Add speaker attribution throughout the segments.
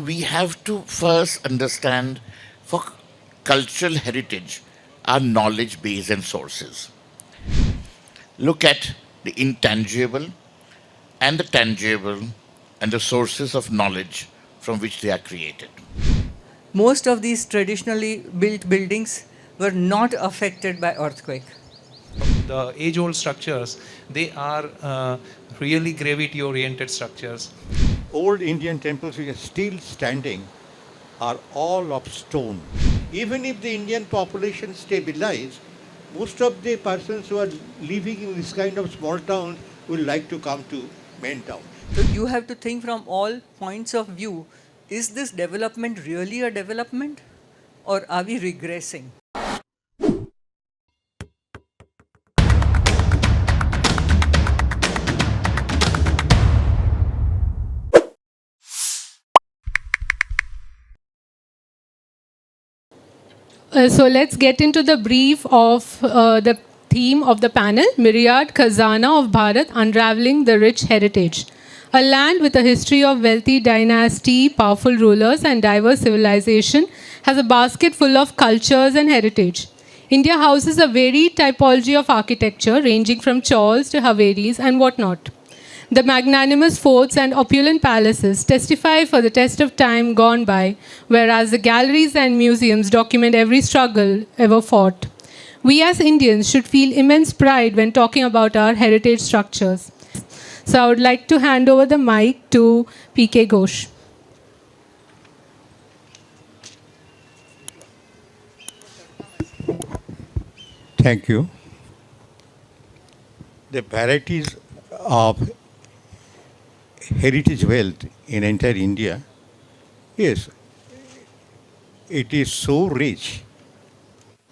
Speaker 1: we have to first understand for cultural heritage our knowledge base and sources. Look at the intangible and the tangible and the sources of knowledge from which they are created.
Speaker 2: Most of these traditionally built buildings were not affected by earthquake.
Speaker 3: The age-old structures, they are really gravity-oriented structures.
Speaker 4: Old Indian temples which are still standing are all of stone. Even if the Indian population stabilizes, most of the persons who are living in this kind of small towns will like to come to main town.
Speaker 2: So you have to think from all points of view, is this development really a development or are we regressing?
Speaker 5: So let's get into the brief of the theme of the panel, Myriad, Khazana of Bharat, Unraveling the Rich Heritage. A land with a history of wealthy dynasty, powerful rulers and diverse civilization has a basket full of cultures and heritage. India houses a varied typology of architecture ranging from chawls to havelis and whatnot. The magnanimous forts and opulent palaces testify for the test of time gone by, whereas the galleries and museums document every struggle ever fought. We as Indians should feel immense pride when talking about our heritage structures. So I would like to hand over the mic to P.k Ghosh.
Speaker 4: Thank you. The varieties of heritage wealth in entire India, yes, it is so rich.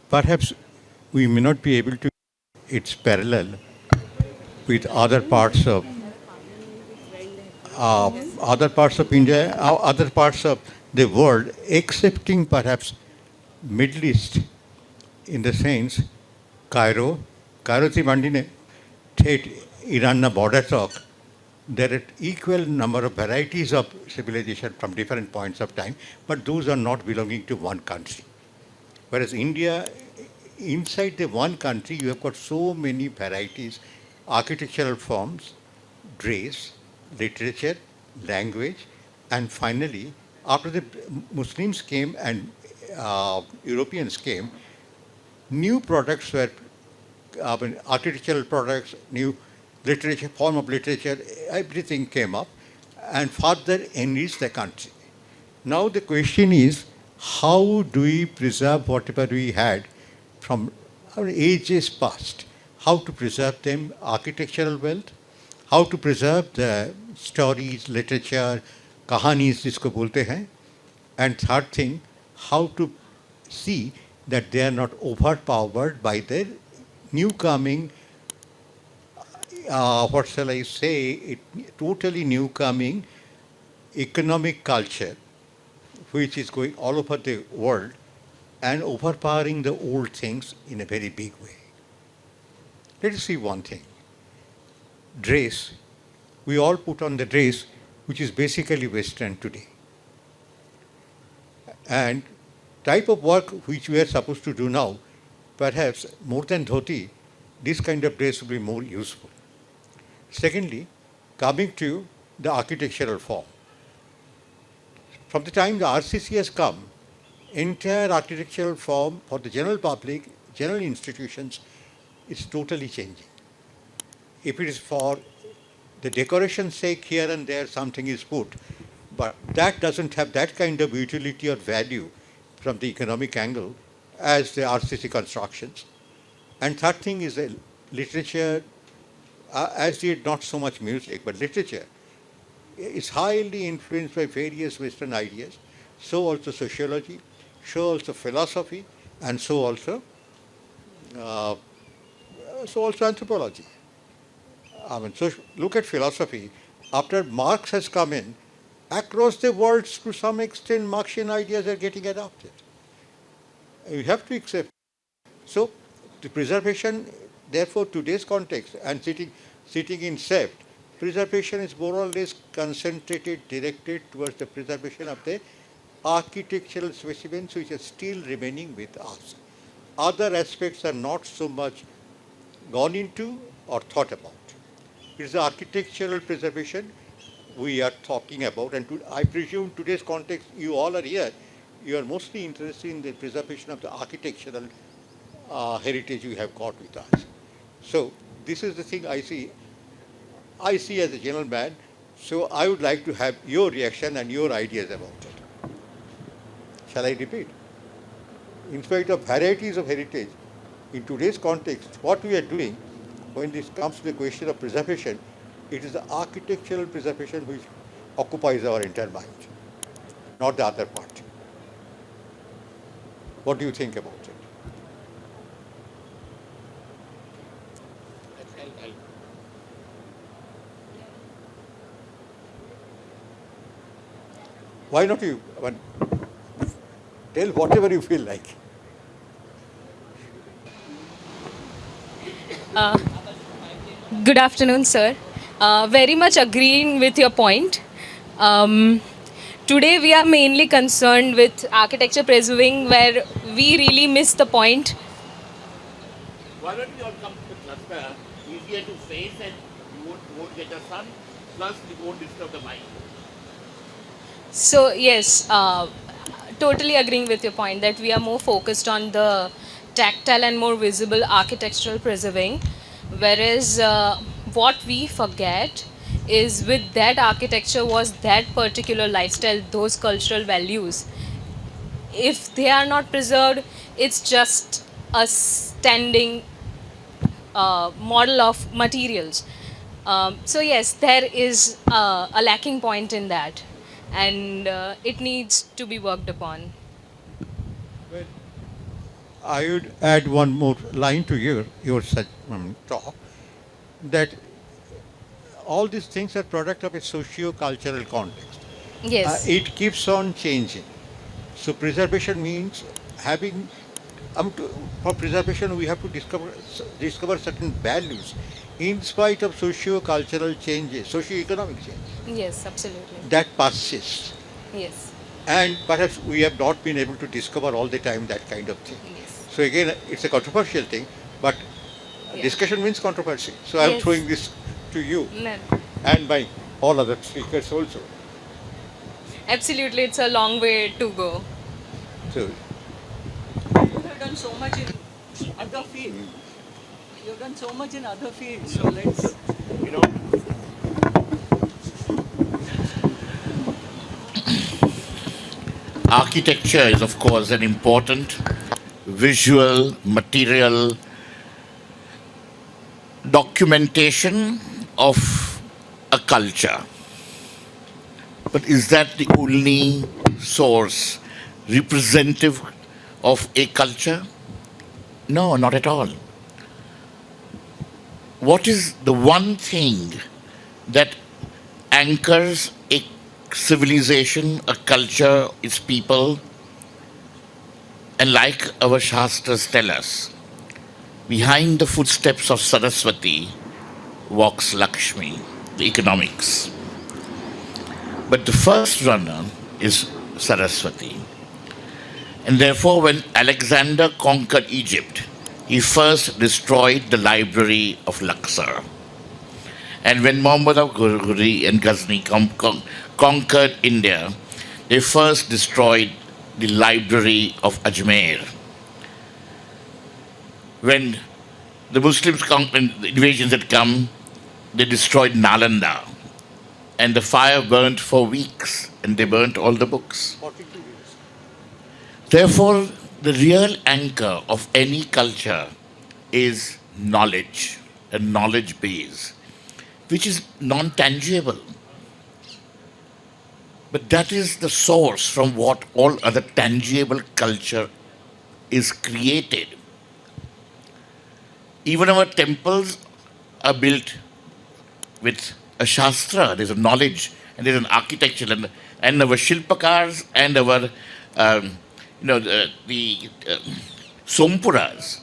Speaker 4: Perhaps we may not be able to its parallel with other parts of India, other parts of the world, excepting perhaps Middle East, in the sense Cairo, Cairo Mandine, Tate, Iran border talk. There are equal number of varieties of civilization from different points of time, but those are not belonging to one country. Whereas India, inside the one country, you have got so many varieties, architectural forms, dress, literature, language, and finally, after the Muslims came and Europeans came, new products were, architectural products, new literature, form of literature, everything came up and further enriched the country. Now the question is, how do we preserve whatever we had from our ages past? How to preserve them, architectural wealth, how to preserve the stories, literature, kahanis jisko bolte hain, and third thing, how to see that they are not overpowered by the new coming what shall I say, totally new coming economic culture, which is going all over the world and overpowering the old things in a very big way. Let us see one thing. Dress. We all put on the dress, which is basically Western today. And type of work which we are supposed to do now, perhaps more than dhoti, this kind of dress will be more useful. Secondly, coming to the architectural form. From the time the RCC has come, entire architectural form for the general public, general institutions, is totally changing. If it is for the decoration's sake, here and there something is put, but that doesn't have that kind of utility or value from the economic angle as the RCC constructions. And third thing is the literature, as did not so much music, but literature, is highly influenced by various Western ideas. So also sociology, so also philosophy, and so also anthropology. So look at philosophy. After Marx has come in, across the world, to some extent, Marxian ideas are getting adopted. You have to accept. So the preservation, therefore, today's context and sitting in SEFT, Preservation is more or less concentrated, directed towards the preservation of the architectural specimens which are still remaining with us. Other aspects are not so much gone into or thought about. It is the architectural preservation we are talking about, and I presume today's context, you all are here, you are mostly interested in the preservation of the architectural heritage we have got with us. So this is the thing I see as a general man, so I would like to have your reaction and your ideas about it. Shall I repeat? In spite of varieties of heritage, in today's context, what we are doing when this comes to the question of preservation, it is the architectural preservation which occupies our entire mind, not the other part. What do you think about it? Why not you? Tell whatever you feel like.
Speaker 6: Good afternoon, sir. Very much agreeing with your point. Today we are mainly concerned with architecture preserving, where we really miss the point.
Speaker 1: Why don't we all come to the cluster? Easier to face and you won't get the sun, plus it won't disturb the mind.
Speaker 6: So yes, totally agreeing with your point that we are more focused on the tactile and more visible architectural preserving, whereas what we forget is with that architecture was that particular lifestyle, those cultural values. If they are not preserved, it's just a standing model of materials. So yes, there is a lacking point in that, and it needs to be worked upon.
Speaker 4: Well, I would add one more line to your talk, that all these things are product of a socio-cultural context.
Speaker 6: Yes.
Speaker 4: It keeps on changing. So preservation means having, for preservation we have to discover certain values in spite of socio-cultural changes, socio-economic changes.
Speaker 6: Yes, absolutely.
Speaker 4: That persists.
Speaker 6: Yes.
Speaker 4: And perhaps we have not been able to discover all the time that kind of thing.
Speaker 6: Yes.
Speaker 4: So again, it's a controversial thing, but
Speaker 6: Yeah.
Speaker 4: discussion means controversy. So I'm
Speaker 6: Yes.
Speaker 4: throwing this to you
Speaker 6: No.
Speaker 4: and by all other speakers also.
Speaker 6: Absolutely, it's a long way to go.
Speaker 4: So
Speaker 2: You have done so much in other fields. You have done so much in other fields. So let's.
Speaker 1: You know, architecture is, of course, an important visual, material documentation of a culture. But is that the only source representative of a culture? No, not at all. What is the one thing that anchors a civilization, a culture, its people? And like our Shastras tell us, behind the footsteps of Saraswati walks Lakshmi, the economics. But the first runner is Saraswati. And therefore, when Alexander conquered Egypt, he first destroyed the library of Luxor. And when Muhammad of Ghuri and Ghazni conquered India, they first destroyed the library of Ajmer. When the Muslims, when the invasions had come, they destroyed Nalanda. And the fire burnt for weeks, and they burnt all the books.
Speaker 4: 42 years.
Speaker 1: Therefore, the real anchor of any culture is knowledge, a knowledge base, which is non tangible. But that is the source from what all other tangible culture is created. Even our temples are built with a shastra, there's a knowledge, and there's an architecture, and our shilpakars and our, the sompuras.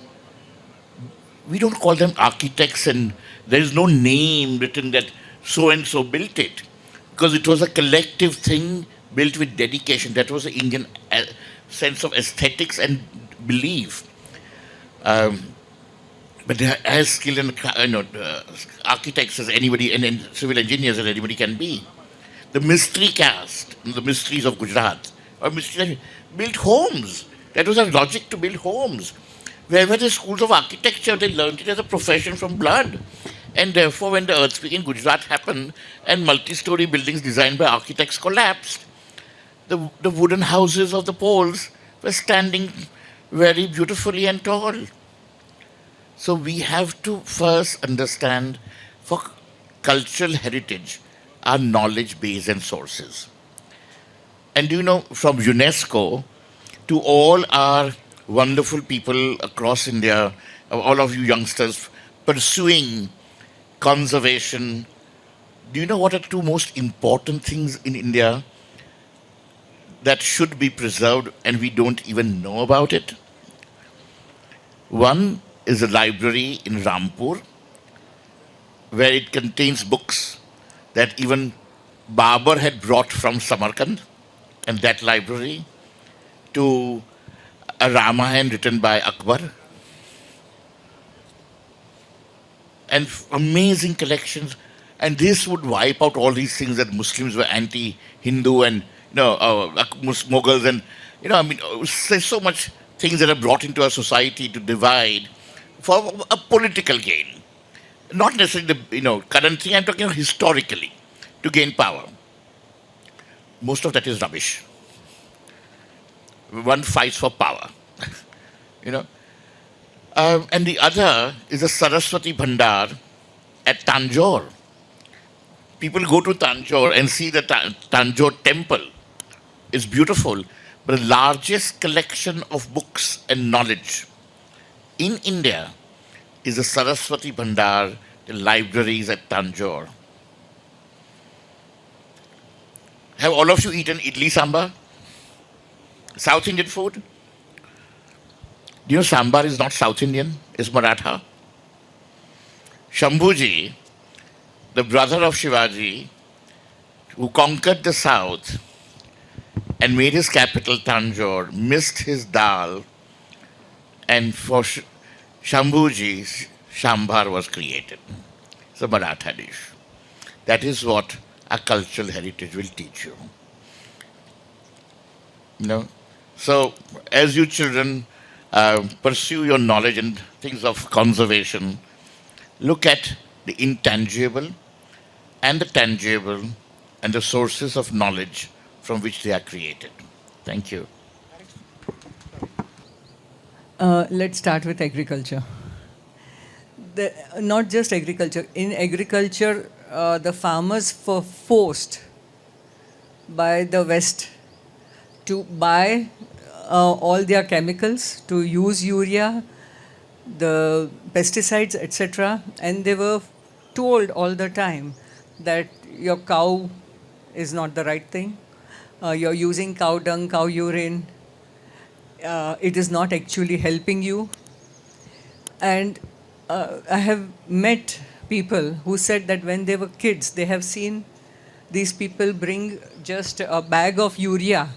Speaker 1: We don't call them architects, and there is no name written that so and so built it, because it was a collective thing built with dedication. That was the Indian sense of aesthetics and belief. But they're as skilled and architects as anybody, and civil engineers as anybody can be. The mystery caste, the mysteries of Gujarat, or mystery built homes. That was a logic to build homes. Wherever the schools of architecture, they learned it as a profession from blood. And therefore, when the earthquake in Gujarat happened and multi-story buildings designed by architects collapsed, the wooden houses of the poles were standing very beautifully and tall. So we have to first understand, for cultural heritage, our knowledge base and sources. And from UNESCO to all our wonderful people across India, all of you youngsters pursuing conservation, do you know what are two most important things in India that should be preserved and we don't even know about it? One is a library in Rampur where it contains books that even Babur had brought from Samarkand, and that library, to a Ramayana written by Akbar, and amazing collections. And this would wipe out all these things that Muslims were anti-Hindu and Mughals, and there's so much things that are brought into our society to divide for a political gain. Not necessarily the current thing. I'm talking historically, to gain power. Most of that is rubbish. One fights for power, you know. And the other is the Saraswati Bhandar at Tanjore. People go to Tanjore and see the Tanjore temple. It's beautiful, but the largest collection of books and knowledge in India is the Saraswati Bhandar, the libraries at Tanjore. Have all of you eaten idli sambar? South Indian food? Do you know sambar is not South Indian, it's Maratha? Shambhuji, the brother of Shivaji, who conquered the south and made his capital Tanjore, missed his dal, and for Shambhuji, Shambar was created. It's a Maratha dish. That is what a cultural heritage will teach you. So, as you children pursue your knowledge and things of conservation, look at the intangible and the tangible and the sources of knowledge from which they are created. Thank you.
Speaker 2: Let's start with agriculture. Not just agriculture. In agriculture, the farmers were forced by the West to buy all their chemicals, to use urea, the pesticides, etc. And they were told all the time that your cow is not the right thing. You're using cow dung, cow urine. It is not actually helping you. And I have met people who said that when they were kids, they have seen these people bring just a bag of urea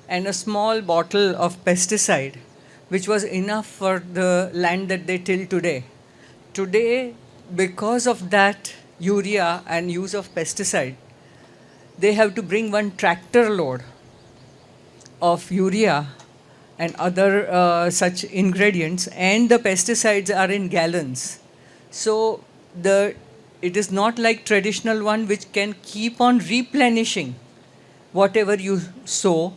Speaker 2: and a small bottle of pesticide, which was enough for the land that they till today. Today, because of that urea and use of pesticide, they have to bring one tractor load of urea and other such ingredients, and the pesticides are in gallons. So it is not like traditional one which can keep on replenishing whatever you sow.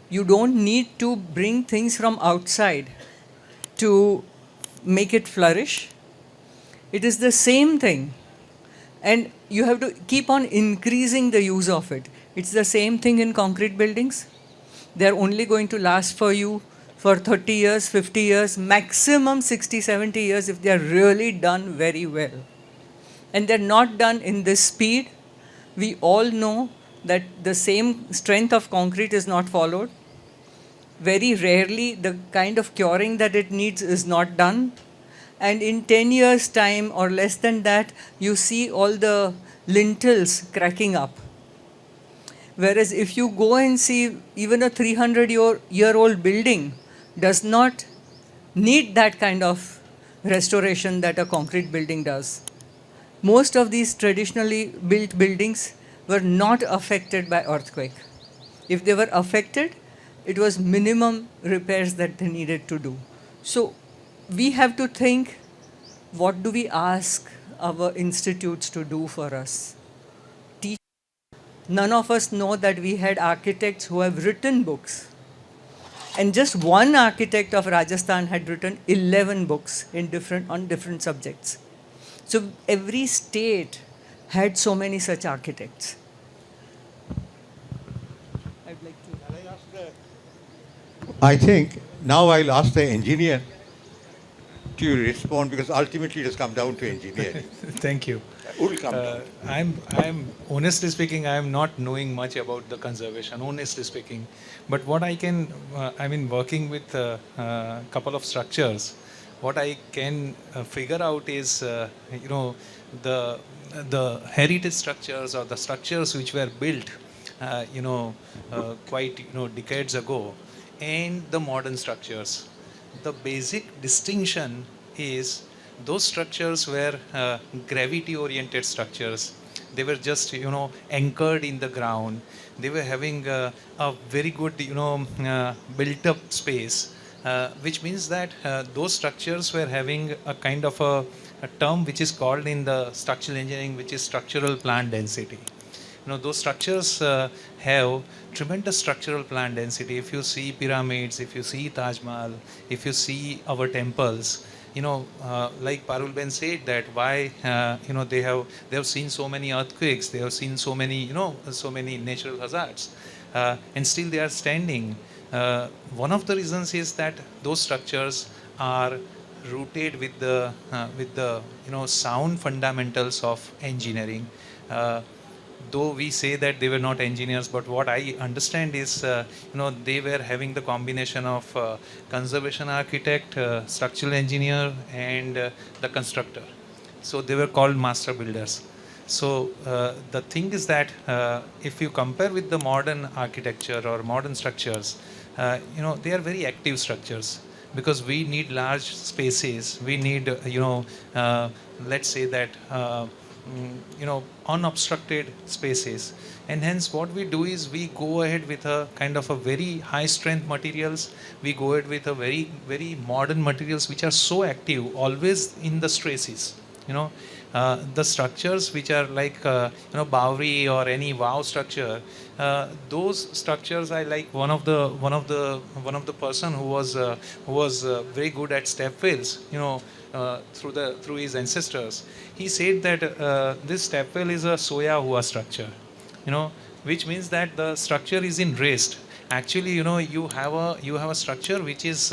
Speaker 2: You don't need to bring things from outside to make it flourish. It is the same thing. And you have to keep on increasing the use of it. It's the same thing in concrete buildings. They're only going to last for you for 30 years, 50 years, maximum 60, 70 years if they're really done very well. And they're not done in this speed. We all know that the same strength of concrete is not followed. Very rarely the kind of curing that it needs is not done. And in 10 years' time or less than that, you see all the lintels cracking up. Whereas if you go and see even a 300-year-old building does not need that kind of restoration that a concrete building does. Most of these traditionally built buildings were not affected by earthquake. If they were affected, it was minimum repairs that they needed to do. So we have to think, what do we ask our institutes to do for us? Teach. None of us know that we had architects who have written books. And just one architect of Rajasthan had written 11 books on different subjects. So every state had so many such architects. I'd like to.
Speaker 4: I think now I'll ask the engineer to respond, because ultimately it has come down to engineering.
Speaker 3: Thank you.
Speaker 4: Will come down.
Speaker 3: I'm honestly speaking, I'm not knowing much about the conservation, honestly speaking. But what I can, working with a couple of structures, what I can figure out is, the heritage structures or the structures which were built, quite, decades ago, and the modern structures. The basic distinction is those structures were gravity oriented structures. They were just anchored in the ground. They were having a very good built up space, which means that those structures were having a kind of a term which is called in the structural engineering, which is structural plant density. Those structures have tremendous structural plant density. If you see pyramids, if you see Taj Mahal, if you see our temples, like Parul Ben said, that why they have seen so many earthquakes, they have seen so many so many natural hazards, and still they are standing. One of the reasons is that those structures are rooted with the sound fundamentals of engineering. Though we say that they were not engineers, but what I understand is, they were having the combination of conservation architect, structural engineer, and the constructor. So they were called master builders. So the thing is that if you compare with the modern architecture or modern structures, they are very active structures, because we need large spaces. We need, let's say that. Unobstructed spaces, and hence what we do is we go ahead with a kind of a very high strength materials. We go ahead with a very very modern materials which are so active, always in the stresses. The structures which are like Bowery or any wow structure, those structures, I like one of the person who was very good at step wells, through his ancestors. He said that this step well is a soya hua structure, which means that the structure is in rest. Actually, you have a structure which is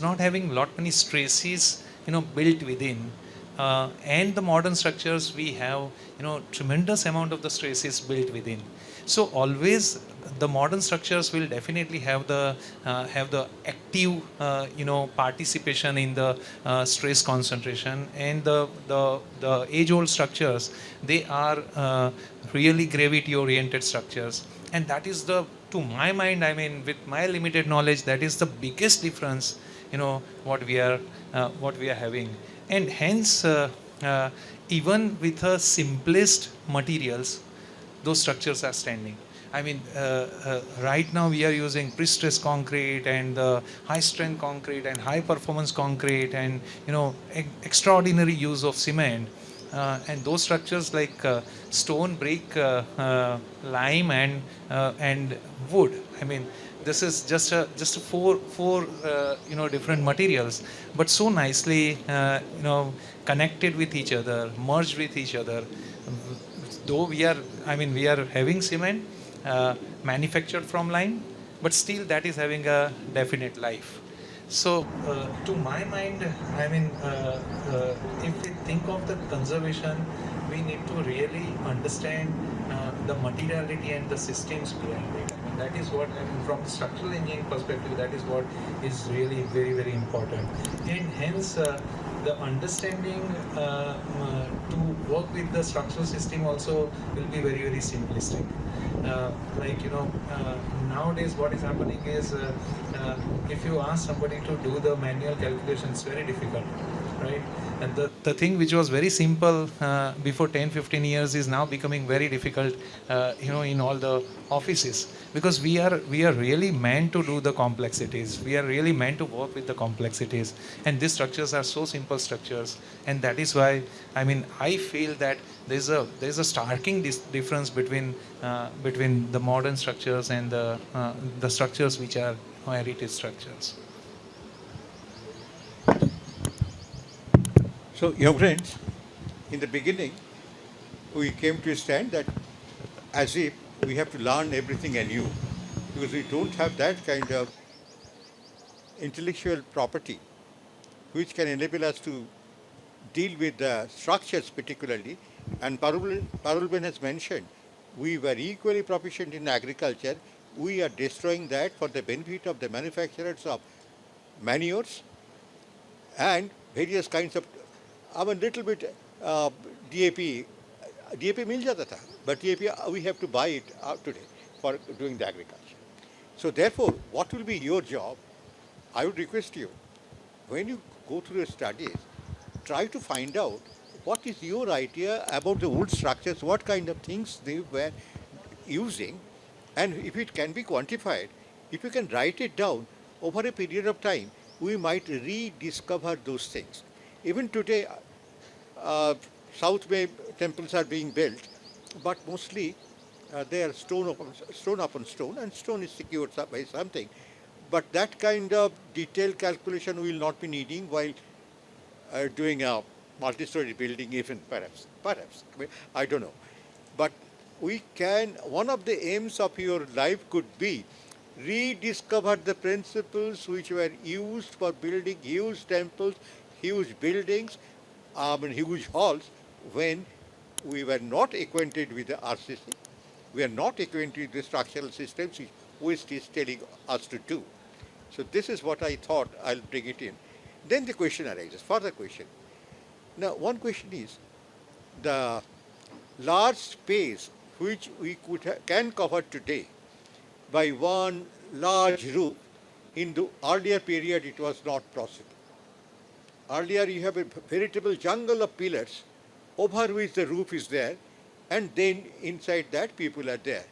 Speaker 3: not having lot many stresses built within. And the modern structures, we have tremendous amount of the stresses built within. So always the modern structures will definitely have the active participation in the stress concentration, and the age old structures, they are really gravity oriented structures. And that is to my mind, with my limited knowledge, that is the biggest difference what we are having. And hence even with the simplest materials, those structures are standing. Right now we are using pre-stressed concrete and high strength concrete and high performance concrete, and extraordinary use of cement, and those structures like stone, brick, lime, and wood. This is just four different materials, but so nicely connected with each other, merged with each other. Though we are having cement manufactured from lime, but still that is having a definite life. So to my mind, if we think of the conservation, we need to really understand the materiality and the systems behind it. That is what, from the structural engineering perspective, that is what is really very very important. And hence the understanding to work with the structural system also will be very, very simplistic. Like, nowadays what is happening is if you ask somebody to do the manual calculation, it's very difficult, right? And the thing which was very simple before 10-15 years is now becoming very difficult, in all the offices, because we are really meant to do the complexities. We are really meant to work with the complexities, and these structures are so simple structures, and that is why I feel that there's a starking difference between the modern structures and the structures which are heritage structures.
Speaker 4: So, young friends, in the beginning, we came to a stand that as if we have to learn everything anew because we don't have that kind of intellectual property which can enable us to deal with the structures particularly. And Parul has mentioned we were equally proficient in agriculture. We are destroying that for the benefit of the manufacturers of manures and various kinds of, I mean, little bit DAP. DAP मिल जाता था, but DAP we have to buy it today for doing the agriculture. So therefore, what will be your job? I would request you, when you go through your studies, try to find out what is your idea about the wood structures, what kind of things they were using, and if it can be quantified, if you can write it down over a period of time, we might rediscover those things. Even today, South Bay temples are being built, but mostly they are stone upon stone, and stone is secured by something. But that kind of detailed calculation we will not be needing while doing a multi-story building, even perhaps. I don't know. But we can, one of the aims of your life could be rediscover the principles which were used for building huge temples, huge buildings, huge halls when we were not acquainted with the RCC, we are not acquainted with the structural systems which West is telling us to do. So this is what I thought I'll bring it in. Then the question arises, further question. Now one question is, the large space which we can cover today by one large roof, in the earlier period it was not possible. Earlier you have a veritable jungle of pillars over which the roof is there, and then inside that people are there.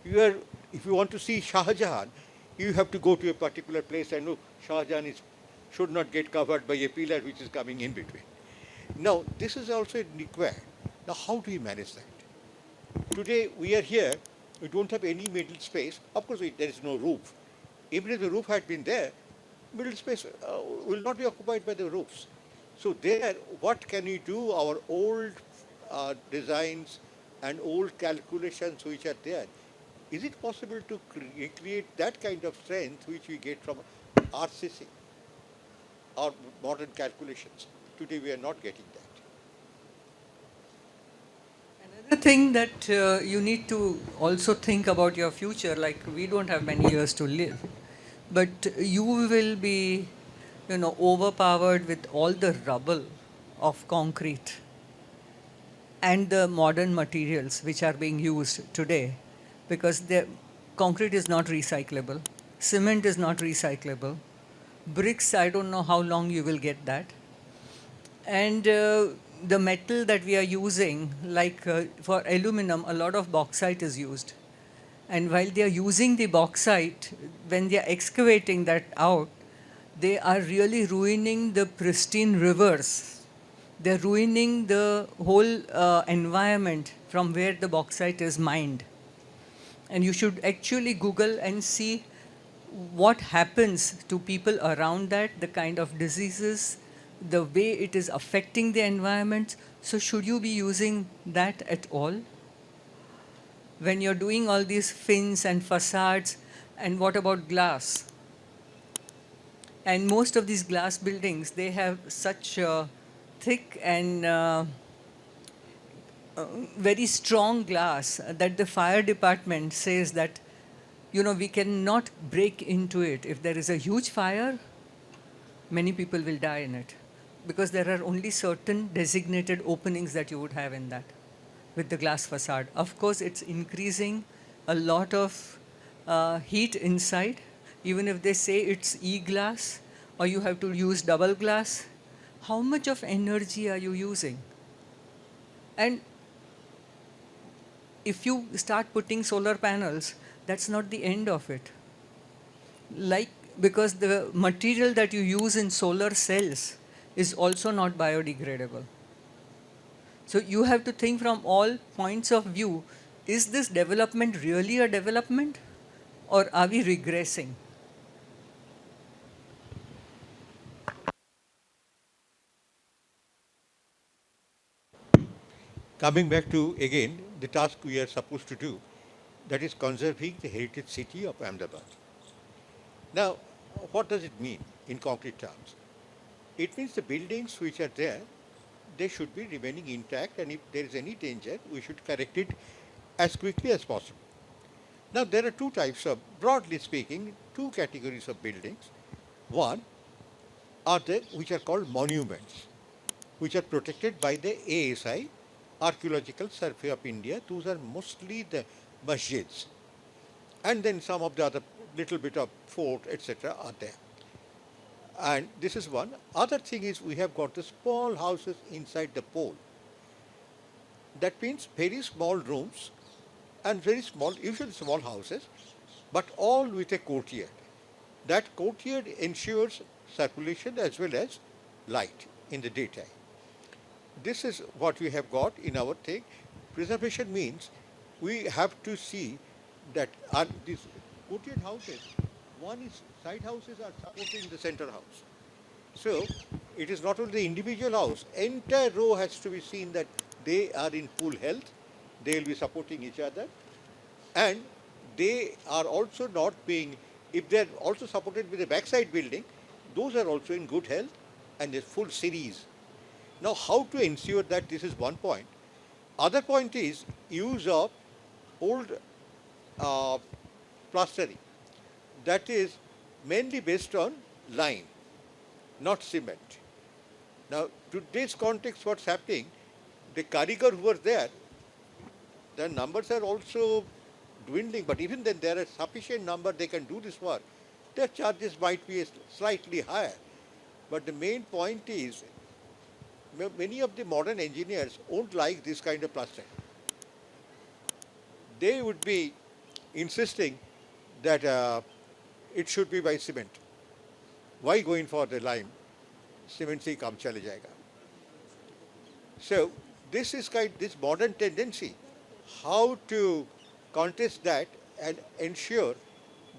Speaker 4: If you want to see Shah Jahan, you have to go to a particular place and look, Shah Jahan should not get covered by a pillar which is coming in between. Now, this is also required. Now, how do we manage that? Today, we are here, we don't have any middle space. Of course, there is no roof. Even if the roof had been there, middle space will not be occupied by the roofs. So there, what can we do? Our old designs and old calculations which are there, is it possible to create that kind of strength which we get from RCC or modern calculations? Today we are not getting that.
Speaker 2: Another thing that you need to also think about your future, like we don't have many years to live, but you will be, overpowered with all the rubble of concrete and the modern materials which are being used today, because the concrete is not recyclable, cement is not recyclable, bricks, I don't know how long you will get that, and the metal that we are using, like for aluminum, a lot of bauxite is used. And while they are using the bauxite, when they are excavating that out, they are really ruining the pristine rivers. They're ruining the whole environment from where the bauxite is mined. And you should actually Google and see what happens to people around that, the kind of diseases, the way it is affecting the environment. So should you be using that at all? When you're doing all these fins and facades, and what about glass? And most of these glass buildings, they have such thick and very strong glass that the fire department says that, we cannot break into it. If there is a huge fire, many people will die in it. because there are only certain designated openings that you would have in that with the glass facade. Of course, it's increasing a lot of heat inside, even if they say it's e-glass or you have to use double glass. How much of energy are you using? And if you start putting solar panels, that's not the end of it. Like, because the material that you use in solar cells is also not biodegradable. So you have to think from all points of view, is this development really a development or are we regressing?
Speaker 4: Coming back to, again, the task we are supposed to do, that is conserving the heritage city of Ahmedabad. Now, what does it mean in concrete terms? It means the buildings which are there, they should be remaining intact, and if there is any danger, we should correct it as quickly as possible. Now, there are two types of, broadly speaking, two categories of buildings. One are the which are called monuments, which are protected by the ASI, Archaeological Survey of India. Those are mostly the masjids, and then some of the other little bit of fort, etc., are there. And this is one. Other thing is we have got the small houses inside the pole. That means very small rooms and very small, usually small houses, but all with a courtyard. That courtyard ensures circulation as well as light in the daytime. This is what we have got in our thing. Preservation means we have to see that these courtyard houses, one is side houses are supporting the center house. So it is not only the individual house, entire row has to be seen that they are in full health, they will be supporting each other, and they are also not being, if they are also supported with a backside building, those are also in good health and a full series. Now, how to ensure that? This is one point. Other point is use of old plastering. That is mainly based on lime, not cement. Now, today's context, what's happening, the Karigar who were there, their numbers are also dwindling, but even then there are sufficient number they can do this work. Their charges might be slightly higher. But the main point is, many of the modern engineers won't like this kind of plastering. They would be insisting that it should be by cement. Why going for the lime? Cement se kam chale jayega. So this is this modern tendency. How to contest that and ensure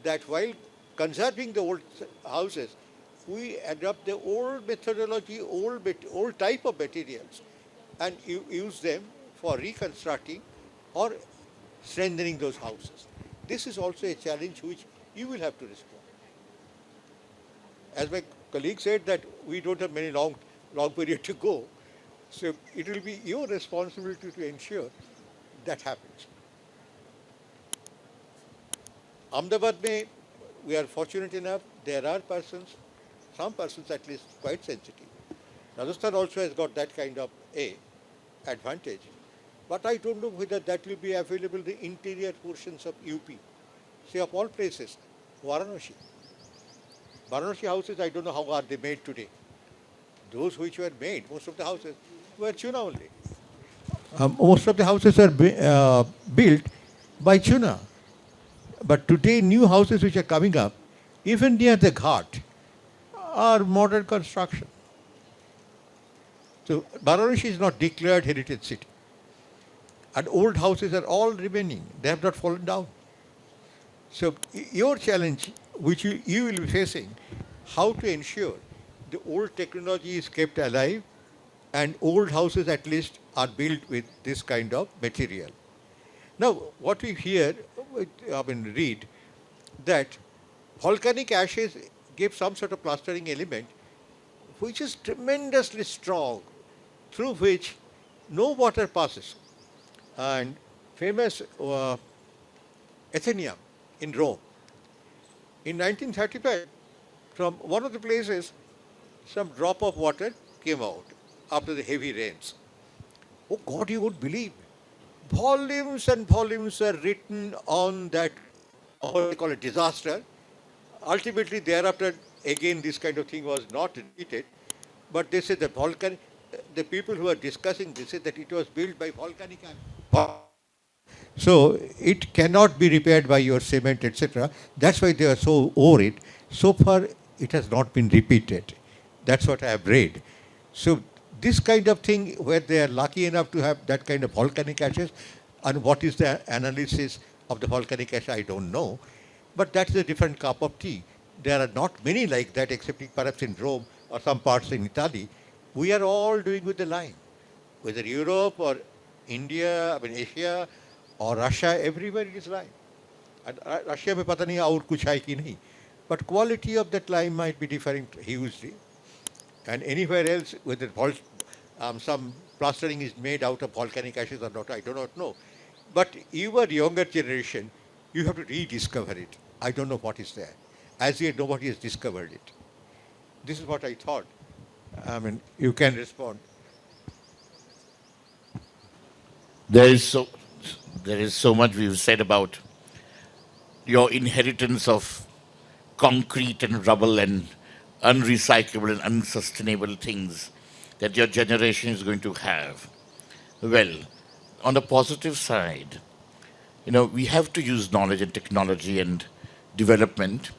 Speaker 4: that while conserving the old houses, we adopt the old methodology, old type of materials, and use them for reconstructing or strengthening those houses. This is also a challenge which you will have to respond. As my colleague said, that we don't have many long period to go, so it will be your responsibility to ensure that happens. Ahmedabad mein, we are fortunate enough, there are persons, some persons at least, quite sensitive. Rajasthan also has got that kind of advantage. But I don't know whether that will be available in the interior portions of UP. Say of all places, Varanasi. Varanasi houses, I don't know how are they made today. Those which were made, most of the houses were Chuna only. Most of the houses are built by Chuna. But today, new houses which are coming up, even near the Ghat, are modern construction. So Varanasi is not declared heritage city. And old houses are all remaining. They have not fallen down. So your challenge, which you will be facing, how to ensure the old technology is kept alive and old houses at least are built with this kind of material. Now, what we hear, read, that volcanic ashes give some sort of plastering element which is tremendously strong, through which no water passes. And famous Athenaeum in Rome. In 1935, from one of the places, some drop of water came out after the heavy rains. Oh God, you would believe. Volumes and volumes were written on that, what they call a disaster. Ultimately, thereafter, again, this kind of thing was not repeated. But they said the people who are discussing this said that it was built by volcanic action. So it cannot be repaired by your cement, etc. That's why they are so over it. So far, it has not been repeated. That's what I have read. So this kind of thing, where they are lucky enough to have that kind of volcanic ashes, and what is the analysis of the volcanic ash, I don't know. But that's a different cup of tea. There are not many like that, except perhaps in Rome or some parts in Italy. We are all doing with the lime, whether Europe or India, I mean Asia or Russia, everywhere it is lime. And Russia में पता नहीं और कुछ है कि नहीं. But quality of that lime might be differing hugely. And anywhere else, whether some plastering is made out of volcanic ashes or not, I do not know. But your younger generation, you have to rediscover it. I don't know what is there. As yet, nobody has discovered it. This is what I thought. I mean, you can respond.
Speaker 1: There is so there is so much we've said about your inheritance of concrete and rubble and unrecyclable and unsustainable things that your generation is going to have. Well, on the positive side, we have to use knowledge and technology and development.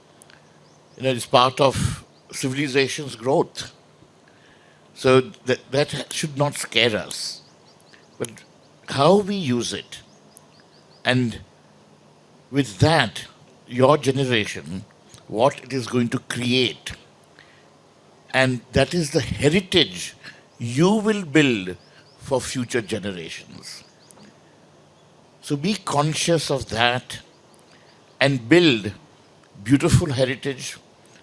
Speaker 1: It's part of civilization's growth. So that should not scare us. But how we use it, and with that, your generation, what it is going to create, and that is the heritage you will build for future generations. So be conscious of that and build beautiful heritage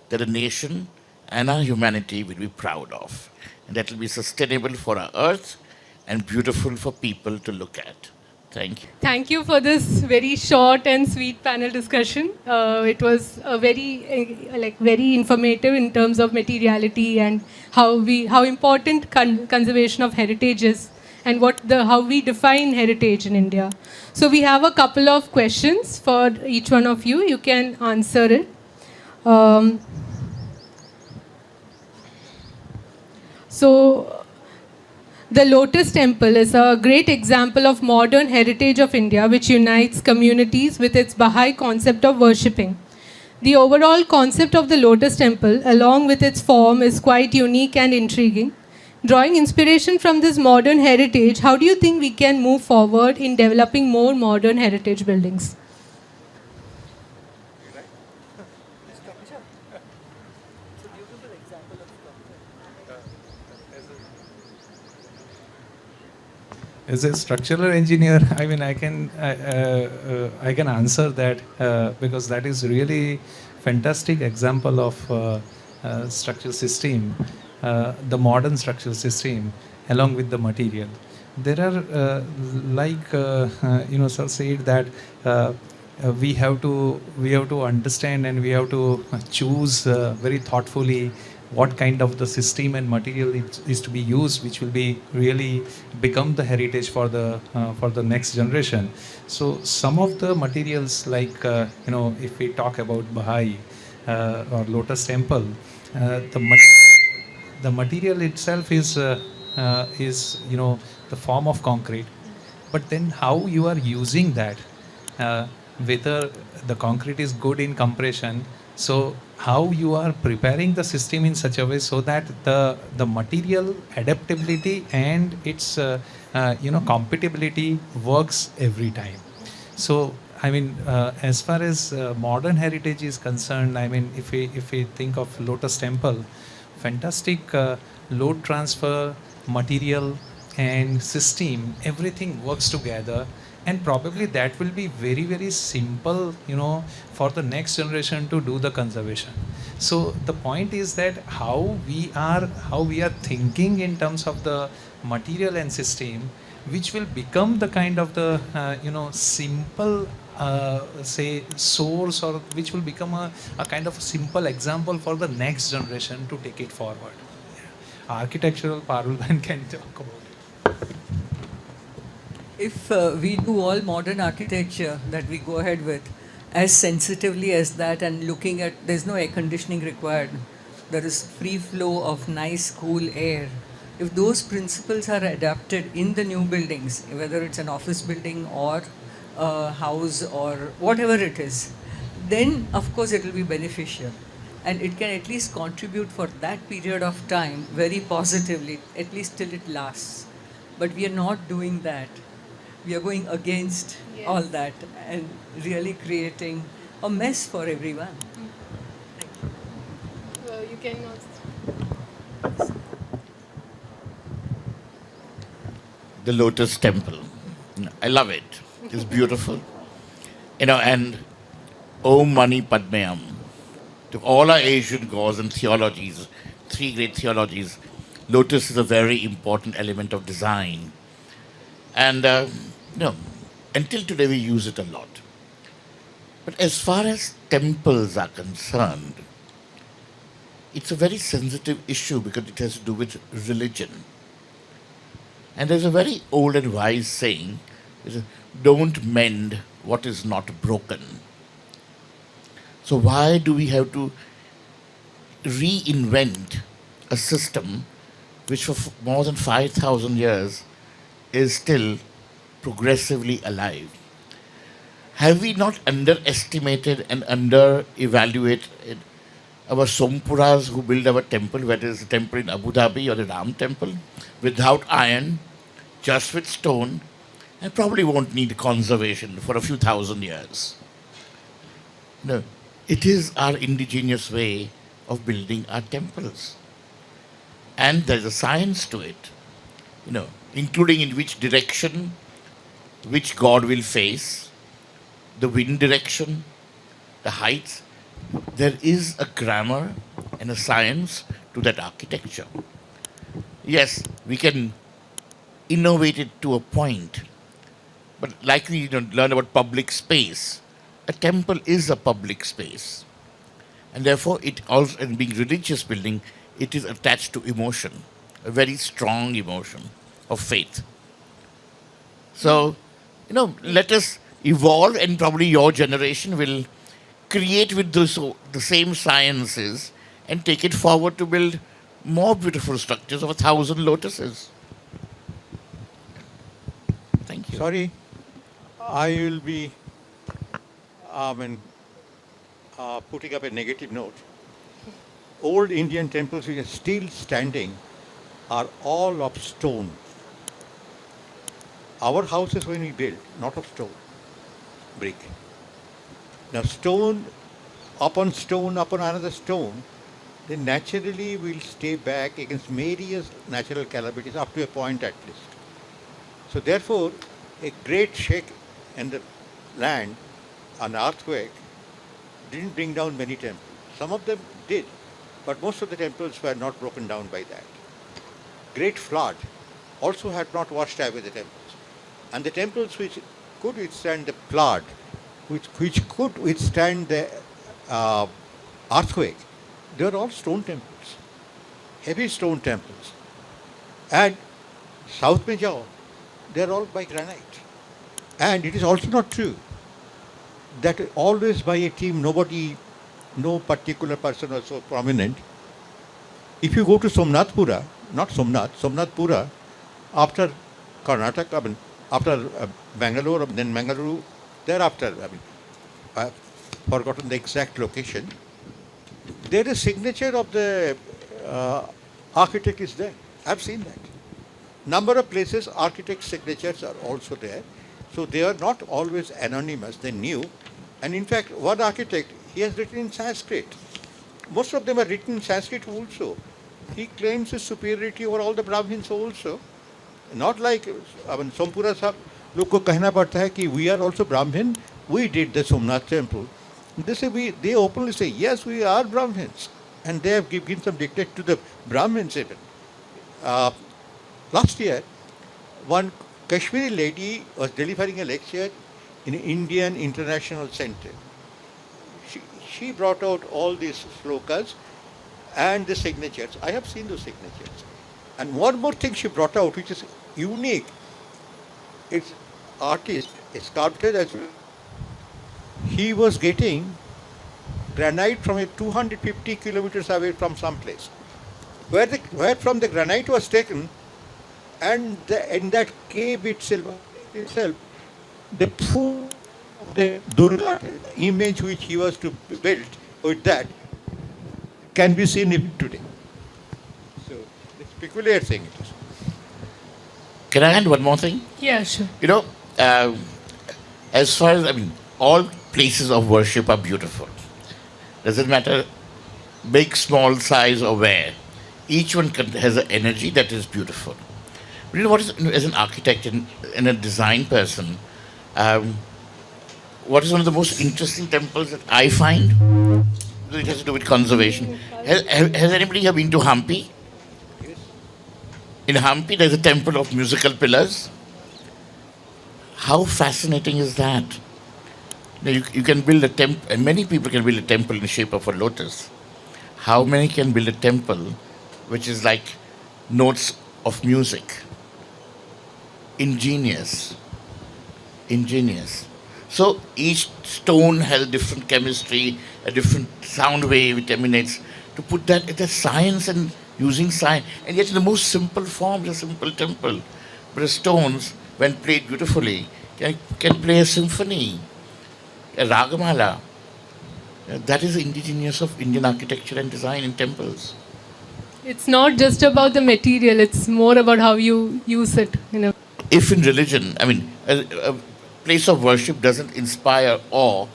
Speaker 1: that a nation and our humanity will be proud of. And that will be sustainable for our earth and beautiful for people to look at. Thank you.
Speaker 5: Thank you for this very short and sweet panel discussion. It was a very informative in terms of materiality and how important conservation of heritage is, and how we define heritage in India. So we have a couple of questions for each one of you. You can answer it. So the Lotus Temple is a great example of modern heritage of India, which unites communities with its Baha'i concept of worshipping. The overall concept of the Lotus Temple, along with its form, is quite unique and intriguing. Drawing inspiration from this modern heritage, how do you think we can move forward in developing more modern heritage buildings?
Speaker 3: As a structural engineer, I mean, I can answer that because that is really fantastic example of structural system, the modern structural system, along with the material. There are sir said that we have to understand and we have to choose very thoughtfully what kind of the system and material is to be used, which will be really become the heritage for the next generation. So some of the materials, like if we talk about Baha'i or Lotus Temple, the material itself is the form of concrete, but then how you are using that, whether the concrete is good in compression, so how you are preparing the system in such a way so that the material adaptability and its compatibility works every time. So I mean, as far as modern heritage is concerned, I mean, if we think of Lotus Temple, fantastic load transfer, material and system, everything works together. And probably that will be very, very simple, for the next generation to do the conservation. So the point is that how we are thinking in terms of the material and system, which will become the kind of the simple say source, or which will become a kind of a simple example for the next generation to take it forward. architectural Parul can talk about it.
Speaker 2: If we do all modern architecture that we go ahead with as sensitively as that, and looking at, there's no air conditioning required, there is free flow of nice cool air. If those principles are adapted in the new buildings, whether it's an office building or a house or whatever it is, then of course it will be beneficial, and it can at least contribute for that period of time very positively, at least till it lasts. But we are not doing that. We are going against all that and really creating a mess for everyone.
Speaker 5: You cannot.
Speaker 1: The Lotus Temple. I love it. It's beautiful. And Om Mani Padme Hum. To all our Asian gods and theologies, three great theologies, lotus is a very important element of design. And, until today we use it a lot. But as far as temples are concerned, it's a very sensitive issue because it has to do with religion. And there's a very old and wise saying, don't mend what is not broken. So why do we have to reinvent a system which for more than 5,000 years is still progressively alive? Have we not underestimated and under-evaluated our Sompuras who build our temple, whether it's the temple in Abu Dhabi or the Ram temple, without iron, just with stone, and probably won't need conservation for a few thousand years? No, it is our indigenous way of building our temples. And there's a science to it, including in which direction which god will face, the wind direction, the heights. There is a grammar and a science to that architecture. Yes, we can innovate it to a point, but like we learn about public space, a temple is a public space. And therefore, it also, in being religious building, it is attached to emotion, a very strong emotion of faith. So, let us evolve, and probably your generation will create with the same sciences and take it forward to build more beautiful structures of 1,000 lotuses. Thank you.
Speaker 4: Sorry, I will be putting up a negative note. Old Indian temples which are still standing are all of stone. Our houses when we built, not of stone, brick. Now stone upon another stone, they naturally will stay back against various natural calamities up to a point at least. So therefore, a great shake in the land, an earthquake, didn't bring down many temples. Some of them did, but most of the temples were not broken down by that. Great flood also had not washed away the temples. And the temples which could withstand the flood, which could withstand the earthquake, they are all stone temples, heavy stone temples. And South Bengal, they are all by granite. And it is also not true that always by a team, no particular person was so prominent. If you go to Somnathpura, not Somnath, Somnathpura, after Karnataka, after Bangalore, then Mangaluru, thereafter, I've forgotten the exact location, there is signature of the architect is there. I've seen that. Number of places architect signatures are also there. So they are not always anonymous, they knew. And in fact, one architect, he has written in Sanskrit. Most of them are written in Sanskrit also. He claims his superiority over all the Brahmins also. Not like Sompura Sahib, लोग को कहना पड़ता है कि we are also Brahmin, we did the Somnath temple. They openly say, yes, we are Brahmins. And they have given some dictate to the Brahmins even. Last year, one Kashmiri lady was delivering a lecture in Indian International Center. She brought out all these slokas and the signatures. I have seen those signatures. And one more thing she brought out, which is unique. It's artist, a sculptor as well. He was getting granite from a 250 kilometers away from some place. Where from the granite was taken, and in that cave itself, the full of the Durga image which he was to build with that can be seen even today. So, it's peculiar thing it is.
Speaker 1: Can I add one more thing?
Speaker 5: Yeah, sure.
Speaker 1: You know, as far as, I mean, all places of worship are beautiful. Doesn't matter big, small, size, or where. Each one has an energy that is beautiful. But you know what is, as an architect and a design person, um, what is one of the most interesting temples that I find? It has to do with conservation. Has anybody here been to Hampi? In Hampi, there's a temple of musical pillars. How fascinating is that? Now, you can build a temple, and many people can build a temple in the shape of a lotus. How many can build a temple which is like notes of music? Ingenious. Ingenious. So each stone has a different chemistry, a different sound wave it emanates. To put that, it is science and using science, and yet in the most simple form, a simple temple. But the stones, when played beautifully, can play a symphony, a ragamala. That is indigenous of Indian architecture and design in temples.
Speaker 5: It's not just about the material, it's more about how you use it.
Speaker 1: If in religion, I mean, a place of worship doesn't inspire awe,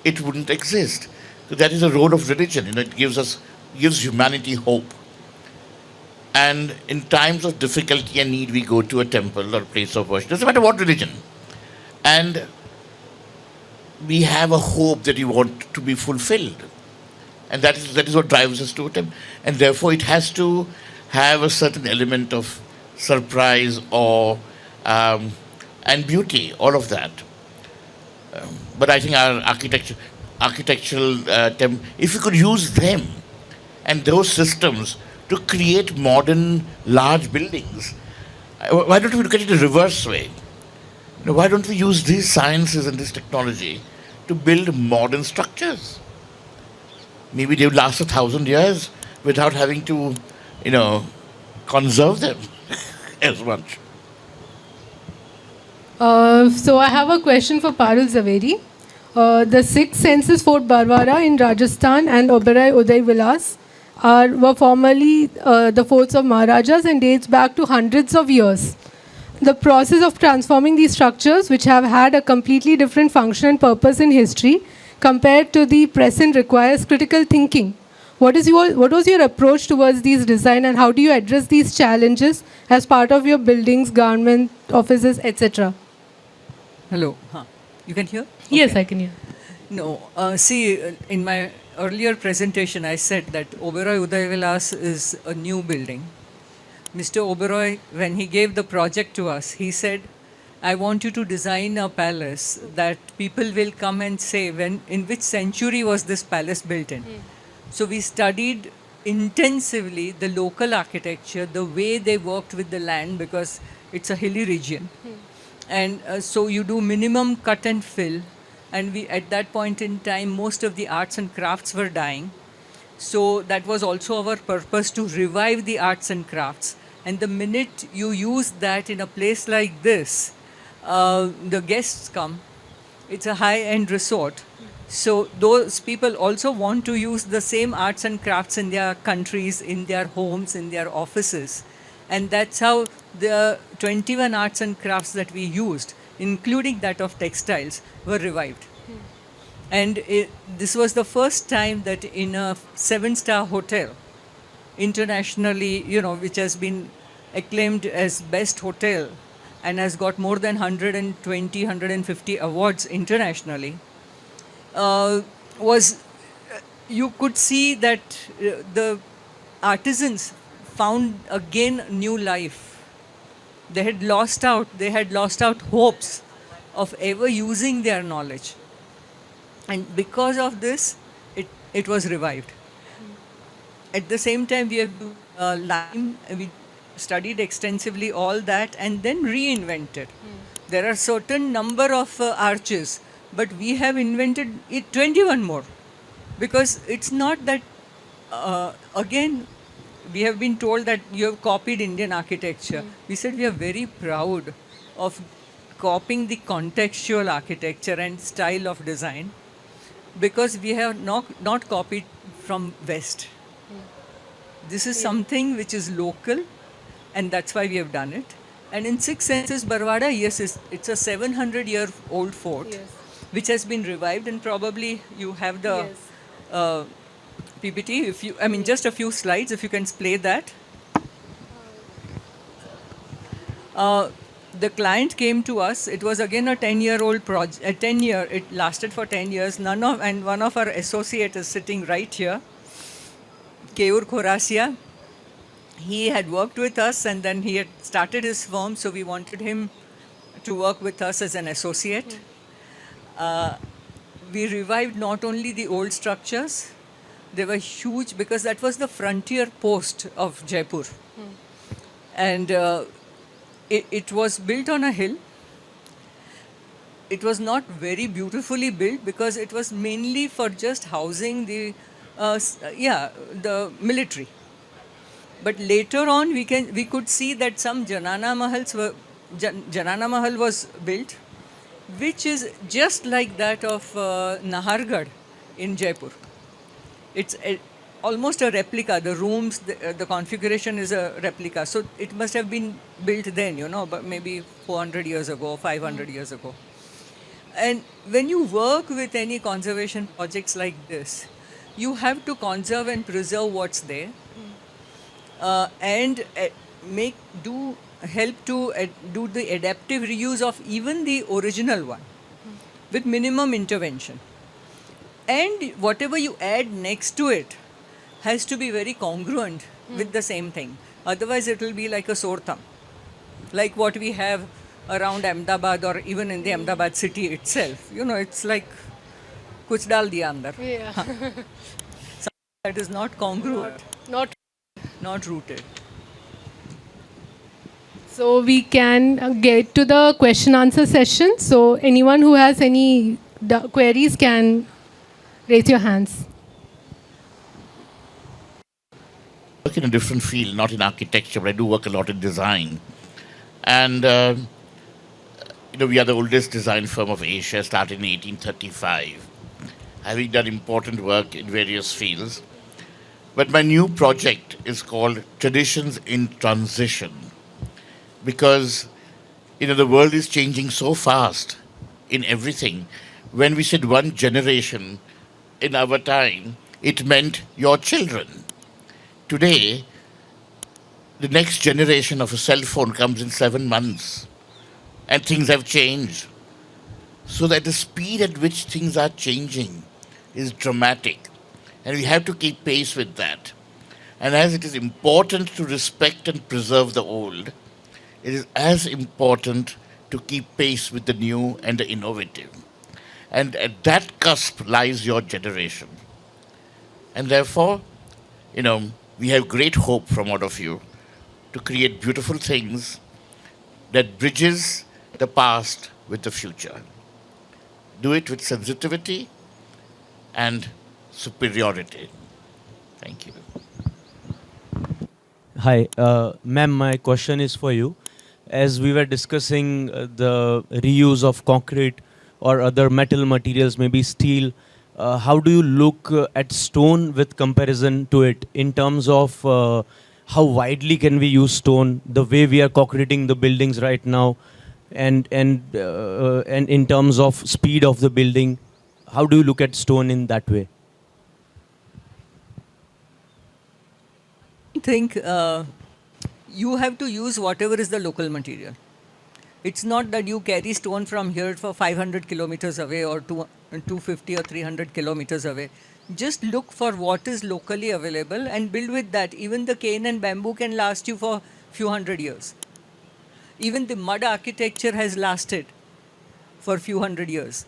Speaker 1: it wouldn't exist. So that is the role of religion. It gives humanity hope. And in times of difficulty and need, we go to a temple or place of worship. Doesn't matter what religion. And we have a hope that we want to be fulfilled. And that is what drives us to a temple. And therefore, it has to have a certain element of surprise, awe, and beauty, all of that. But I think our architectural, if we could use them and those systems to create modern large buildings, why don't we look at it the reverse way? Why don't we use these sciences and this technology to build modern structures? Maybe they would last 1,000 years without having to, conserve them as much.
Speaker 5: So I have a question for Parul Zaveri. The six senses Fort Barwara in Rajasthan and Oberoi Uday Vilas were formerly the forts of Maharajas and dates back to hundreds of years. The process of transforming these structures, which have had a completely different function and purpose in history, compared to the present, requires critical thinking. What was your approach towards these design, and how do you address these challenges as part of your buildings, government offices, etc.?
Speaker 2: Hello. You can hear?
Speaker 5: Yes,
Speaker 2: Okay.
Speaker 5: I can hear.
Speaker 2: No. See, in my earlier presentation, I said that Oberoi Uday Vilas is a new building. Mr. Oberoi, when he gave the project to us, he said, I want you to design a palace that people will come and say, in which century was this palace built in? So we studied intensively the local architecture, the way they worked with the land, because it's a hilly region. And so you do minimum cut and fill. And at that point in time, most of the arts and crafts were dying. So that was also our purpose, to revive the arts and crafts. And the minute you use that in a place like this, the guests come. It's a high-end resort. So those people also want to use the same arts and crafts in their countries, in their homes, in their offices. And that's how the 21 arts and crafts that we used, including that of textiles, were revived. And this was the first time that in a 7-star hotel, internationally, which has been acclaimed as best hotel and has got more than 120, 150 awards internationally, you could see that the artisans found again new life. They had lost out hopes of ever using their knowledge. And because of this, it was revived. At the same time, we have lime. studied extensively all that and then reinvented. There are certain number of arches, but we have invented 21 more, because it's not that, again, we have been told that you have copied Indian architecture. We said we are very proud of copying the contextual architecture and style of design, because we have not copied from West. This is something which is local, and that's why we have done it. And in six senses, Barwara, yes, it's a 700-year-old fort,
Speaker 5: Yes.
Speaker 2: which has been revived, and probably you have the
Speaker 5: Yes.
Speaker 2: uh, PPT. Just a few slides, if you can play that. The client came to us. It was again a 10-year-old project. It lasted for 10 years. And one of our associates is sitting right here, Keur Khorasia. He had worked with us, and then he had started his firm, so we wanted him to work with us as an associate. We revived not only the old structures, they were huge, because that was the frontier post of Jaipur. And it was built on a hill. It was not very beautifully built, because it was mainly for just housing the military. But later on, we could see that some Janana Mahal was built, which is just like that of Nahargarh in Jaipur. It's almost a replica. The rooms, the configuration is a replica. So it must have been built then, but maybe 400 years ago, 500 years ago. And when you work with any conservation projects like this, you have to conserve and preserve what's there, and help to do the adaptive reuse of even the original one with minimum intervention. And whatever you add next to it has to be very congruent with the same thing. Otherwise, it will be like a sore thumb, like what we have around Ahmedabad or even in the Ahmedabad city itself. It's like kuch dal diya andar.
Speaker 5: Yeah.
Speaker 2: That is not congruent,
Speaker 5: Not.
Speaker 2: not rooted.
Speaker 5: So we can get to the question answer session. So anyone who has any queries can raise your hands.
Speaker 1: I work in a different field, not in architecture, but I do work a lot in design. And, we are the oldest design firm of Asia, started in 1835, having done important work in various fields. But my new project is called Traditions in Transition, because, the world is changing so fast in everything. When we said one generation in our time, it meant your children. Today, the next generation of a cell phone comes in 7 months, and things have changed. So that the speed at which things are changing is dramatic, and we have to keep pace with that. And as it is important to respect and preserve the old, it is as important to keep pace with the new and the innovative. And at that cusp lies your generation. And therefore, we have great hope from all of you to create beautiful things that bridges the past with the future. Do it with sensitivity and superiority. Thank you.
Speaker 7: Hi, ma'am, my question is for you. As we were discussing the reuse of concrete or other metal materials, maybe steel, how do you look at stone with comparison to it in terms of how widely can we use stone, the way we are concreting the buildings right now, and in terms of speed of the building, how do you look at stone in that way?
Speaker 2: I think you have to use whatever is the local material. It's not that you carry stone from here for 500 kilometers away or 250 or 300 kilometers away. Just look for what is locally available and build with that. Even the cane and bamboo can last you for few hundred years. Even the mud architecture has lasted for a few hundred years.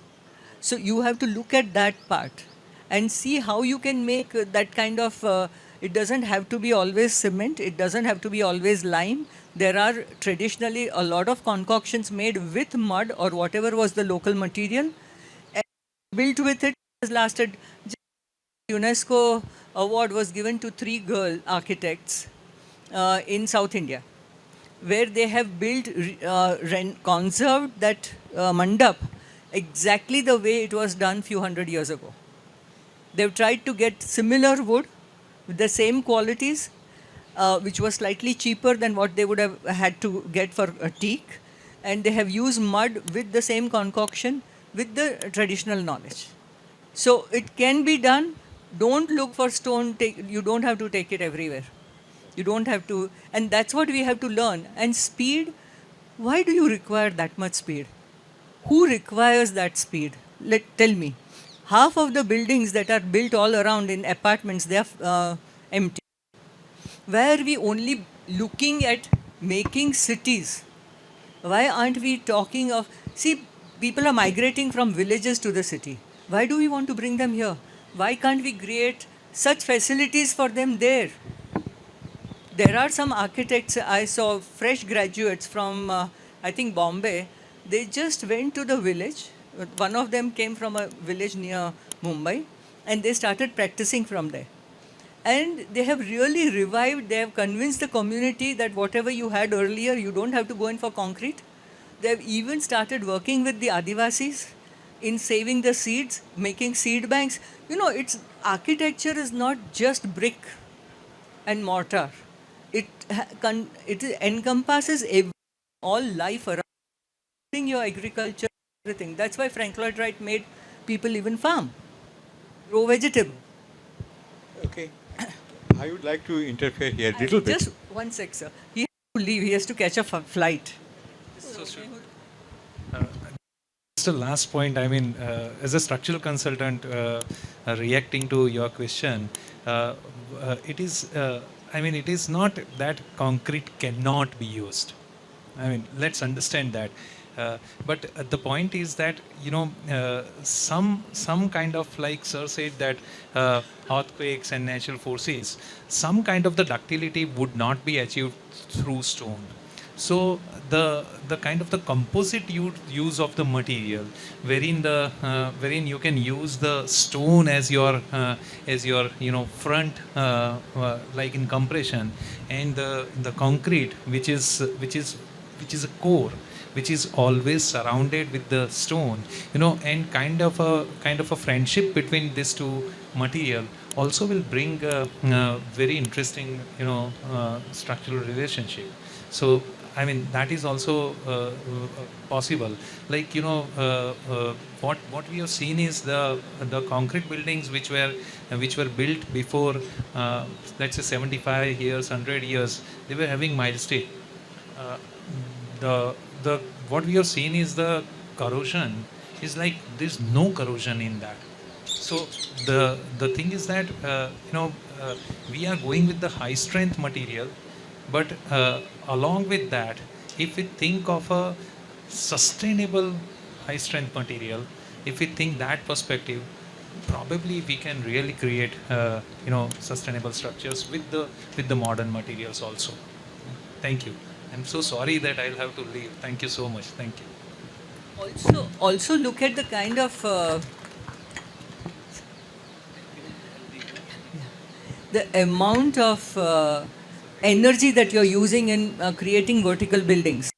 Speaker 2: So you have to look at that part and see how you can make that kind of It doesn't have to be always cement. It doesn't have to be always lime. There are traditionally a lot of concoctions made with mud or whatever was the local material, and built with it. Has lasted. UNESCO award was given to 3 girl architects in South India, where they have built, conserved that mandap exactly the way it was done few hundred years ago. They've tried to get similar wood with the same qualities, which was slightly cheaper than what they would have had to get for a teak. And they have used mud with the same concoction with the traditional knowledge. So it can be done. Don't look for stone. You don't have to take it everywhere. You don't have to. And that's what we have to learn. And speed, why do you require that much speed? Who requires that speed? Tell me. Half of the buildings that are built all around in apartments, they are empty. Why are we only looking at making cities? Why aren't we talking of, see, people are migrating from villages to the city. Why do we want to bring them here? Why can't we create such facilities for them there? There are some architects, I saw fresh graduates from, I think, Bombay. They just went to the village. One of them came from a village near Mumbai, and they started practicing from there. And they have really revived, they have convinced the community that whatever you had earlier, you don't have to go in for concrete. They have even started working with the Adivasis in saving the seeds, making seed banks. You know, architecture is not just brick and mortar. It encompasses all life around your agriculture, everything. That's why Frank Lloyd Wright made people even farm, grow vegetable.
Speaker 4: Okay. I would like to interfere here a little bit.
Speaker 2: Just one sec, sir. He has to leave. He has to catch a flight.
Speaker 3: So, just a last point. I mean, as a structural consultant, reacting to your question, it is. I mean, it is not that concrete cannot be used. I mean, let's understand that. But the point is that, you know, some kind of, like sir said, that earthquakes and natural forces, some kind of the ductility would not be achieved through stone. So the kind of the composite use of the material, wherein you can use the stone as your front, like in compression, and the concrete, which is a core, which is always surrounded with the stone, and kind of a friendship between these two material also will bring a very interesting structural relationship. So I mean, that is also possible. Like, what we have seen is the concrete buildings which were built before, let's say 75 years, 100 years, they were having milestone. What we have seen is the corrosion is like there's no corrosion in that. So the thing is that we are going with the high strength material, but along with that, if we think of a sustainable high strength material, if we think that perspective, probably we can really create sustainable structures with the modern materials also. Thank you. I'm so sorry that I'll have to leave. Thank you so much. Thank you.
Speaker 2: Also look at the kind of the amount of energy that you're using in creating vertical buildings.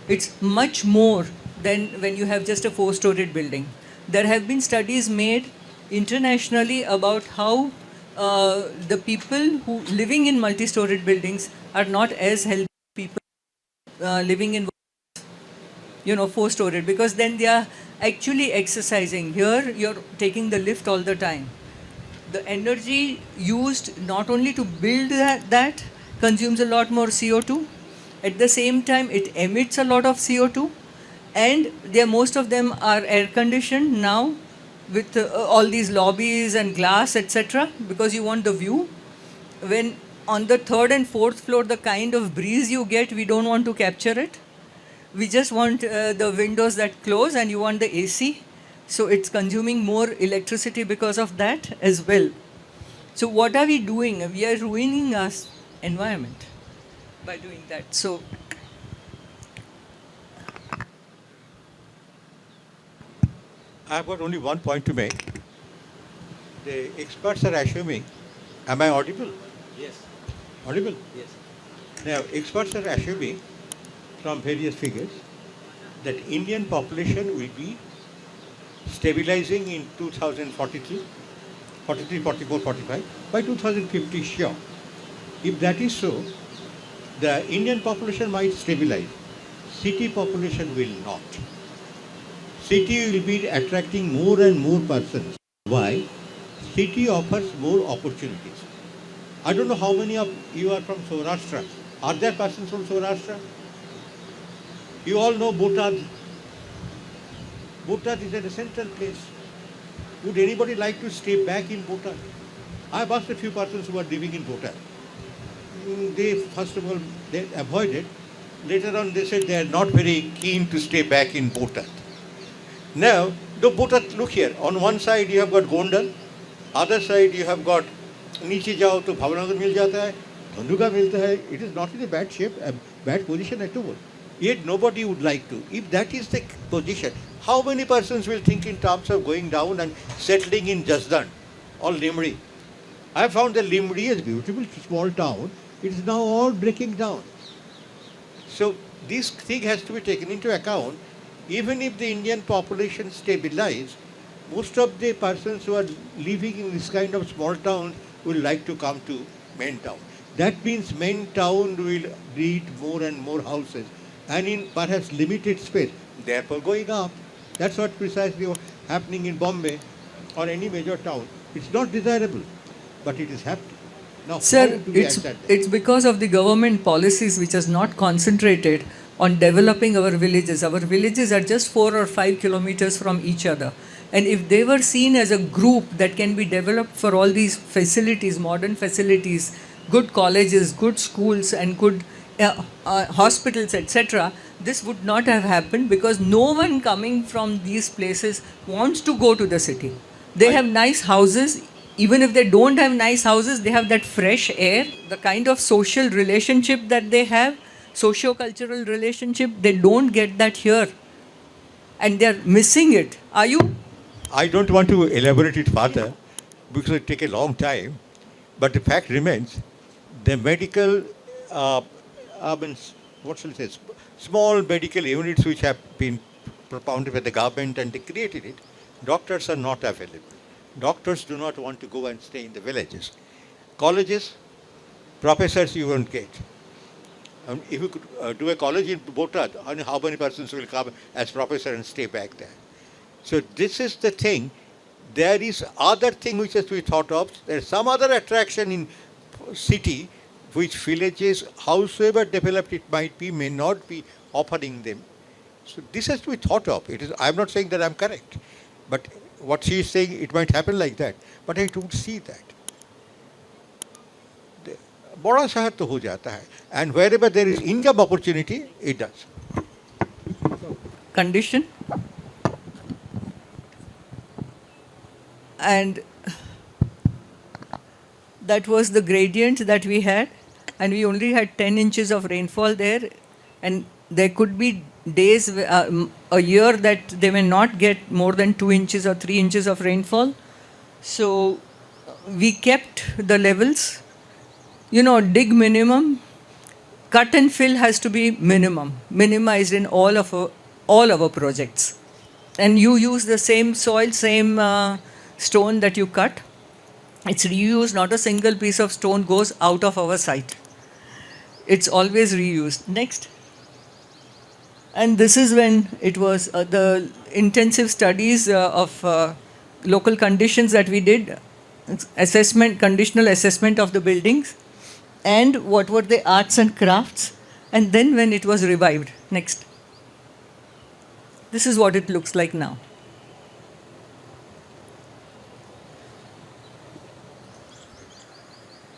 Speaker 2: It's much more than when you have just a 4-storied building. There have been studies made internationally about how the people who living in multi-storied buildings are not as healthy as people living in 4-storied, because then they are actually exercising. Here you're taking the lift all the time. The energy used not only to build that consumes a lot more CO2. At the same time, it emits a lot of CO2, and most of them are air conditioned now with all these lobbies and glass, etc., because you want the view. When on the 3rd and 4th floor, the kind of breeze you get, we don't want to capture it. We just want the windows that close, and you want the AC. So it's consuming more electricity because of that as well. So what are we doing? We are ruining our environment by doing that. So
Speaker 4: I've got only one point to make. The experts are assuming, am I audible?
Speaker 7: Yes.
Speaker 4: Audible?
Speaker 7: Yes.
Speaker 4: Now, experts are assuming from various figures that Indian population will be stabilizing in 2043, 43, 44, 45, by 2050 sure. If that is so, the Indian population might stabilize. City population will not. City will be attracting more and more persons. Why? City offers more opportunities. I don't know how many of you are from Saurashtra. Are there persons from Saurashtra? You all know Botad. Botad is a central place. Would anybody like to stay back in Botad? I have asked a few persons who are living in Botad. They, first of all, they avoided. Later on, they said they are not very keen to stay back in Botad. Now, the Botad, look here. On one side, you have got Gondal. Other side, you have got नीचे जाओ तो भावनगर मिल जाता है, धनुका मिलता है. It is not in a bad shape, a bad position at all. Yet nobody would like to. If that is the position, how many persons will think in terms of going down and settling in Jasdan or Limri? I have found that Limri is a beautiful small town. It is now all breaking down. So this thing has to be taken into account. Even if the Indian population stabilize, most of the persons who are living in this kind of small towns will like to come to main town. That means main town will need more and more houses and in perhaps limited space, therefore going up. That's what precisely happening in Bombay or any major town. It's not desirable, but it is happening. Now, how
Speaker 2: sir,
Speaker 4: do we answer that?
Speaker 2: it's because of the government policies which has not concentrated on developing our villages. Our villages are just 4 or 5 kilometers from each other. And if they were seen as a group that can be developed for all these facilities, modern facilities, good colleges, good schools, and good hospitals, etc., this would not have happened because no one coming from these places wants to go to the city. They have nice houses. Even if they don't have nice houses, they have that fresh air, the kind of social relationship that they have, socio-cultural relationship, they don't get that here. And they're missing it. Are you?
Speaker 4: I don't want to elaborate it further because it take a long time, but the fact remains, the medical, what shall I say, small medical units which have been propounded by the government and they created it, doctors are not available. Doctors do not want to go and stay in the villages. Colleges, professors you won't get. If you could do a college in Botad, how many persons will come as professor and stay back there? So this is the thing. There is other thing which has to be thought of. There is some other attraction in city which villages, howsoever developed it might be, may not be offering them. So this has to be thought of. I am not saying that I am correct, but what she is saying, it might happen like that. But I don't see that. बड़ा शहर तो हो जाता है. And wherever there is income opportunity, it does.
Speaker 2: Condition. And that was the gradient that we had, and we only had 10 inches of rainfall there, and there could be days, a year that they may not get more than 2 inches or 3 inches of rainfall. So we kept the levels, dig minimum, cut and fill has to be minimized in all our projects. And you use the same soil, same stone that you cut. It's reused, not a single piece of stone goes out of our site. It's always reused. Next. And this is when it was the intensive studies of local conditions that we did, conditional assessment of the buildings, and what were the arts and crafts, and then when it was revived. Next. This is what it looks like now.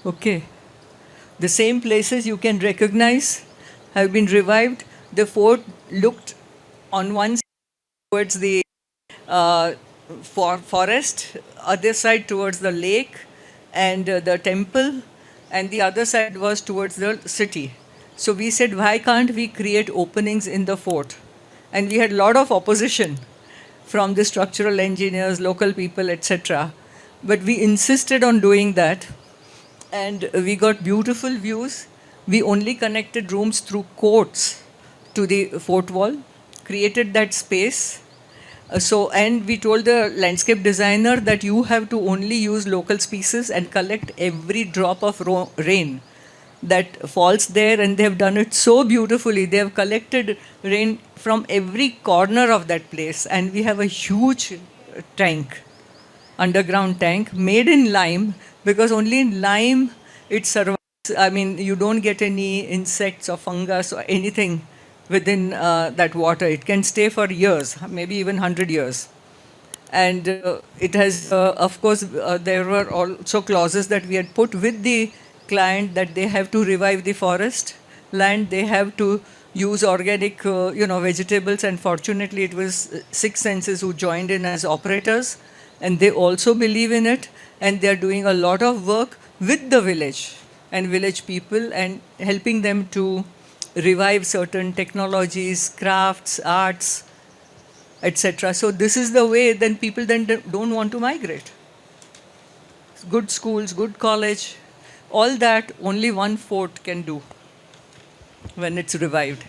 Speaker 2: Okay. The same places you can recognize have been revived. The fort looked on one side towards the forest, other side towards the lake. and the temple, and the other side was towards the city. So we said, why can't we create openings in the fort? And we had a lot of opposition from the structural engineers, local people, etc. But we insisted on doing that, and we got beautiful views. We only connected rooms through courts to the fort wall, created that space. And we told the landscape designer that you have to only use local species and collect every drop of rain that falls there, and they have done it so beautifully. They have collected rain from every corner of that place, and we have a huge tank, underground tank, made in lime, because only in lime it survives. I mean, you don't get any insects or fungus or anything within that water. It can stay for years, maybe even 100 years. And it has, of course, there were also clauses that we had put with the client that they have to revive the forest land, they have to use organic, vegetables. And fortunately, it was Six Senses who joined in as operators, and they also believe in it, and they are doing a lot of work with the village and village people and helping them to revive certain technologies, crafts, arts, etc. So this is the way then people then don't want to migrate. Good schools, good college, all that only one fort can do when it's revived.